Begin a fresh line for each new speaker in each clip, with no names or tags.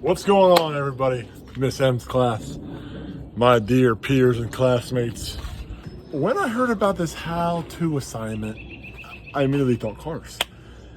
What's going on, everybody? Miss M's class, my dear peers and classmates. When I heard about this how-to assignment, I immediately thought cars.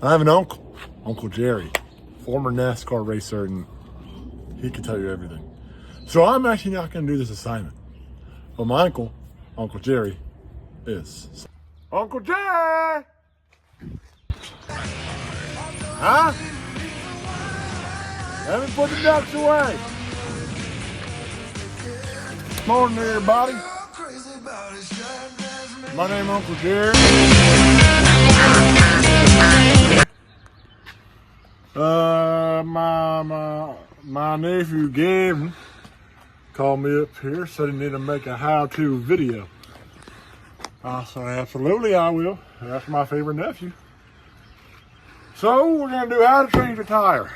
I have an uncle, Uncle Jerry, former NASCAR racer, and he can tell you everything. So I'm actually not going to do this assignment. But my uncle, Uncle Jerry, is. Uncle Jerry! Huh? Let me put the ducks away. Morning, everybody. My name is Uncle Jerry. My nephew Gavin called me up here, said he needed to make a how-to video. I said, absolutely I will. That's my favorite nephew. So we're gonna do how to change a tire.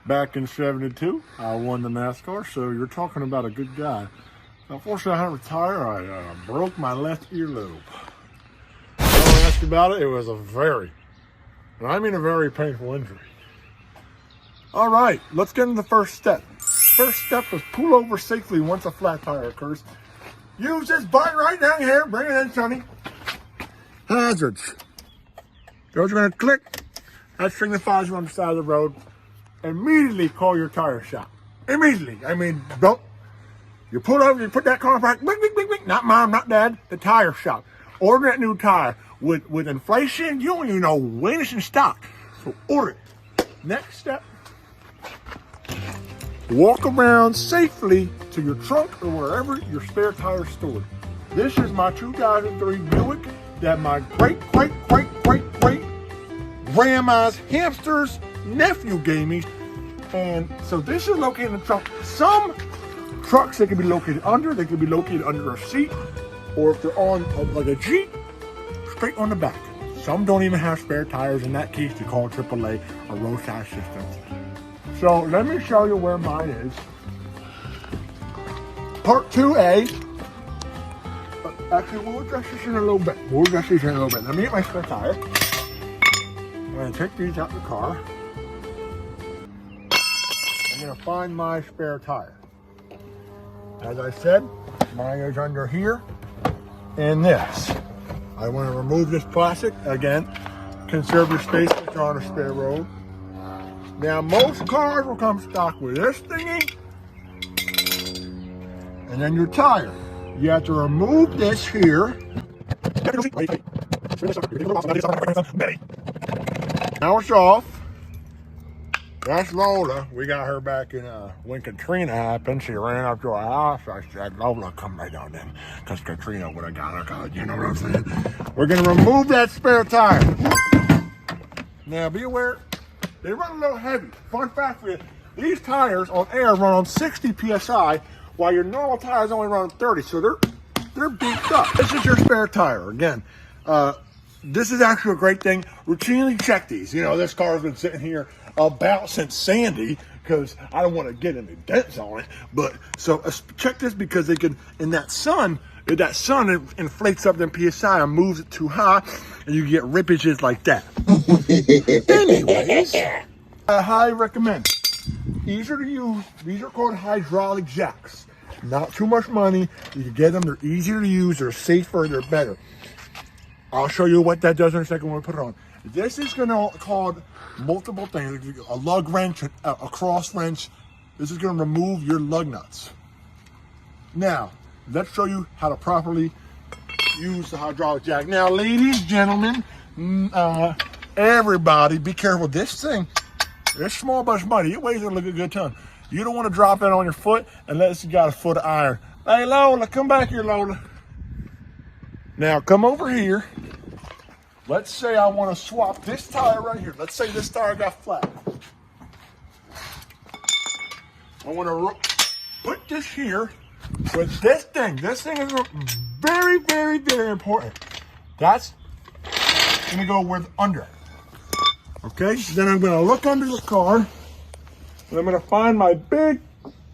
Back in '72, I won the NASCAR, so you're talking about a good guy. Unfortunately, I had to retire. I broke my left earlobe. Don't ask about it. It was a very painful injury. All right, let's get into the first step. First step is pull over safely once a flat tire occurs. Use this button right down here. Bring it in, Sonny. Hazards. Those are going to click. That signifies you're on the side of the road. Immediately call your tire shop. Immediately. I mean, don't. You pull over, you put that car back. Bing, bing, bing, bing. Not mom, not dad. The tire shop. Order that new tire. With inflation, you don't even know when it's in stock. So order it. Next step. Walk around safely to your trunk or wherever your spare tire is stored. This is my 2003 Buick that my great grandma's hamster's nephew gave me. And so this is located in the trunk. Some trucks, they can be located under. They can be located under a seat. Or if they're on like a Jeep, straight on the back. Some don't even have spare tires. In that case, you call AAA or roadside assistance. So let me show you where mine is. Part 2A. Actually, we'll address this in a little bit. Let me get my spare tire. I'm going to take these out of the car. I'm going to find my spare tire. As I said, mine is under here and this. I want to remove this plastic. Again, conserve your space if you're on a spare road. Now, most cars will come stock with this thingy and then your tire. You have to remove this here. Now it's off. That's Lola. We got her back in when Katrina happened. She ran up to our house. I said, Lola, come right on in. Because Katrina would have got her car. You know what I'm saying? We're going to remove that spare tire. Now, be aware, they run a little heavy. Fun fact for you, these tires on air run on 60 PSI, while your normal tires only run on 30. So they're beefed up. This is your spare tire. Again, this is actually a great thing. Routinely check these. You know, this car's been sitting here about since Sandy because I don't want to get any dents on it. But so check this because they can, in that sun, inflates up them PSI and moves it too high and you get rippages like that. Anyways, I highly recommend. Easier to use. These are called hydraulic jacks. Not too much money. You can get them. They're easier to use. They're safer. They're better. I'll show you what that does in a second when we put it on. This is going to cause multiple things. A lug wrench, a cross wrench. This is going to remove your lug nuts. Now, let's show you how to properly use the hydraulic jack. Now, ladies, gentlemen, everybody, be careful. This thing, it's small but it's mighty. It weighs a good ton. You don't want to drop that on your foot unless you got a foot of iron. Hey, Lola, come back here, Lola. Now, come over here. Let's say I want to swap this tire right here. Let's say this tire got flat. I want to put this here with this thing. This thing is very, very, very important. That's going to go with under. Okay, then I'm going to look under the car. And I'm going to find my big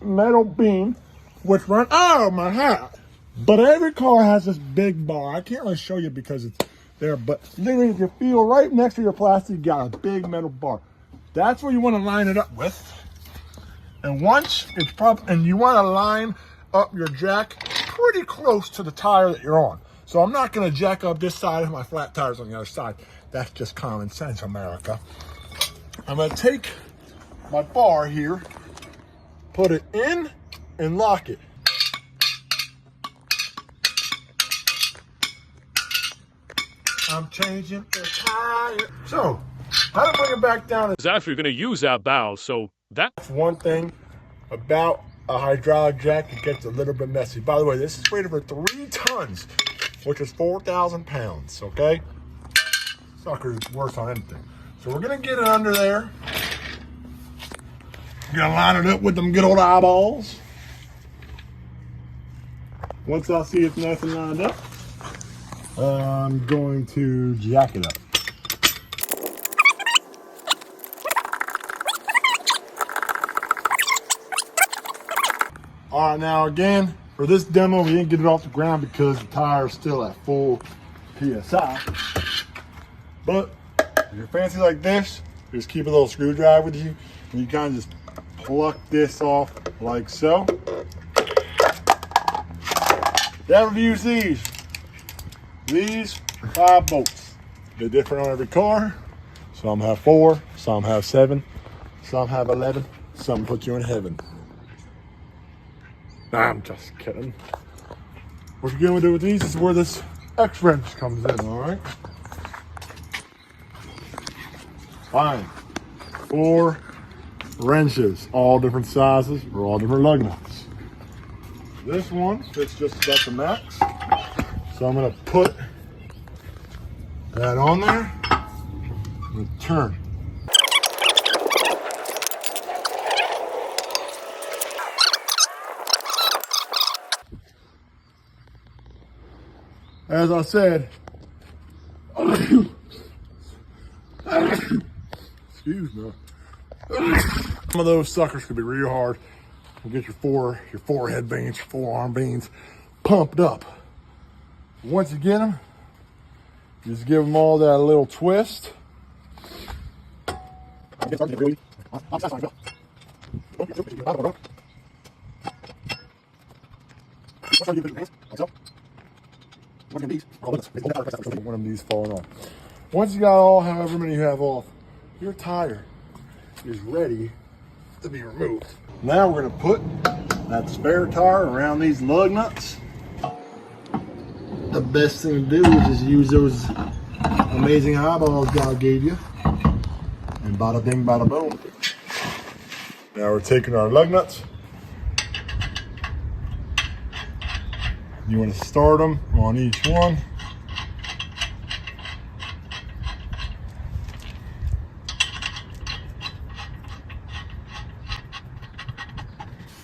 metal beam, which runs, oh, my hat. But every car has this big bar. I can't really show you because it's there, but literally if you feel right next to your plastic, you got a big metal bar. That's what you want to line it up with. And once it's and you want to line up your jack pretty close to the tire that you're on. So I'm not going to jack up this side if my flat tire's on the other side. That's just common sense, America. I'm going to take my bar here, put it in, and lock it. I'm changing the tire. So, how to bring it back down
is actually going to use that valve, so that's
one thing about a hydraulic jack. It gets a little bit messy. By the way, this is rated for 3 tons, which is 4,000 pounds, okay? Sucker's worse on anything. So we're gonna get it under there. Gonna line it up with them good old eyeballs. Once I see it's nice and lined up, I'm going to jack it up. All right, now again, for this demo, we didn't get it off the ground because the tire is still at full PSI. But if you're fancy like this, just keep a little screwdriver with you, and you kind of just pluck this off like so. Now reviews these. These are 5 bolts. They're different on every car. Some have 4, some have 7, some have 11, some put you in heaven. Nah, I'm just kidding. What you're gonna do with these is where this X wrench comes in, all right? Fine. 4 wrenches, all different sizes, for all different lug nuts. This one fits just about the max. So I'm gonna put that on there and turn. As I said, excuse me. Some of those suckers could be real hard. You get your forehead veins, your forearm veins pumped up. Once you get them, just give them all that little twist. One of these falling off. Once you got all, however many you have off, your tire is ready to be removed. Now we're gonna put that spare tire around these lug nuts. The best thing to do is just use those amazing eyeballs God gave you. And bada bing, bada boom. Now we're taking our lug nuts. You want to start them on each one.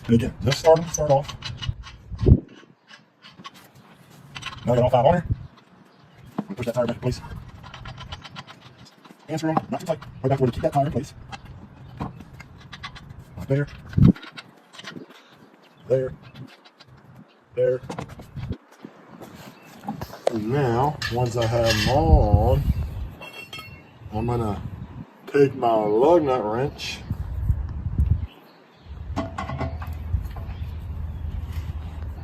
And again, just start off. Now I got all 5 on here. I'm gonna push that tire back in place. Answer them, not too tight. Right back where to keep that tire in place. Right there. There. There. And now, once I have them on, I'm gonna take my lug nut wrench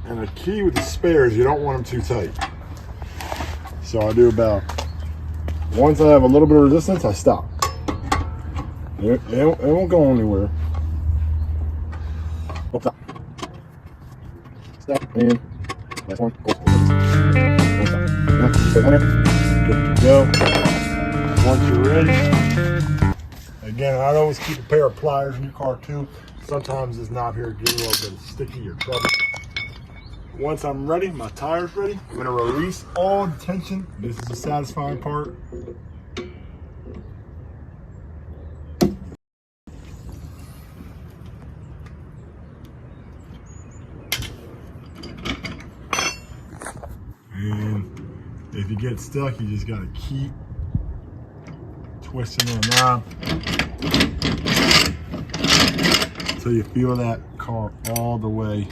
and the key with the spares, you don't want them too tight. So I do about, once I have a little bit of resistance, I stop. It won't go anywhere. Up top. Stop, and last one. Good to go. Once you're ready, again, I'd always keep a pair of pliers in your car too. Sometimes this knob here gets a little bit sticky or trouble. Once I'm ready, my tire's ready, I'm gonna release all the tension. This is the satisfying part. And if you get stuck, you just gotta keep twisting the knob until you feel that car all the way.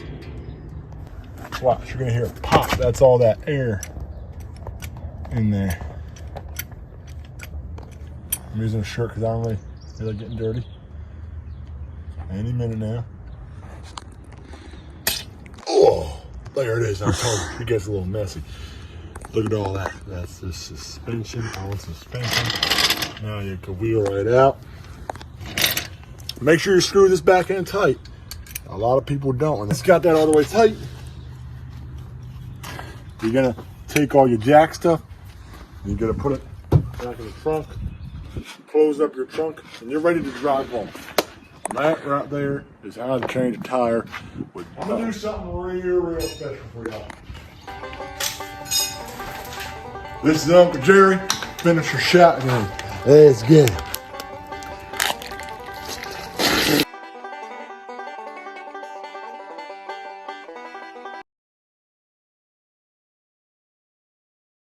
Watch, you're gonna hear it pop. That's all that air in there. I'm using a shirt because I don't really feel like getting dirty. Any minute now. There it is. I told you, it gets a little messy. Look at all that. That's the suspension on suspension. Now you can wheel right out. Make sure you screw this back in tight. A lot of people don't. When it's got that all the way tight, you're gonna take all your jack stuff, and you're gonna put it back in the trunk, close up your trunk, and you're ready to drive home. That right there is how to change a tire. I'm gonna do something real special for y'all. This is Uncle Jerry. Finish your shotgun. Let's get it.